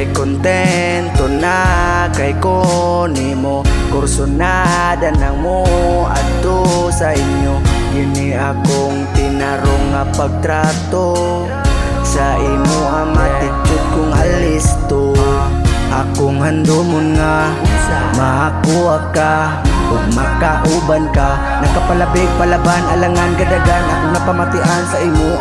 Kay kontento na kay ko nimo kursunada nang mo adto sa inyo. Gini akong tinarong nga pagtrato sa imo ang matitude kong alisto. Akong handomon nga maakuha ka ug makauban ka. Nakapalabig palaban alangan gadagan akong napamatian sa imo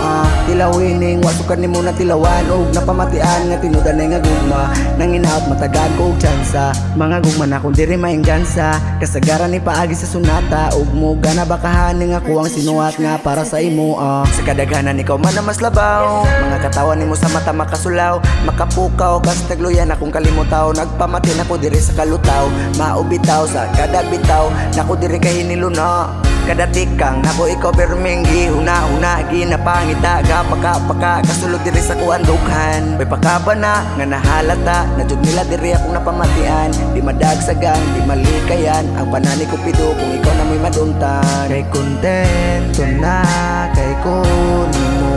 tilawining wasukan nimo na tilawan ug napamatian nga tinudan nga gugma nang inaot matagaan ko og tsansa. Mga gugma na kung diri maing gansa kasagaran ni paagi sa sunata ug muga na bakahaning ako ang sinuhat nga para sa imo sa kadaghanan ikaw man na mas labaw. Mga katawan nimo sa mata makasulaw makapukaw kas tagluyan akong kalimutaw. Nagpamati na ko diri sa kalutaw maubitaw sa kada bitaw nako diri kay hiniluna. Kada tikang nako ikaw perming gihuna-huna ginapangita gapaka-paka kasulod diri sa kuan dughan. May pakaba na nga nahalata na jud nila diri akong napamatian. Di madagsagan di malikayan ang panani ko pido kung ikaw na may maduntan. Kay kontento na kay ko nimo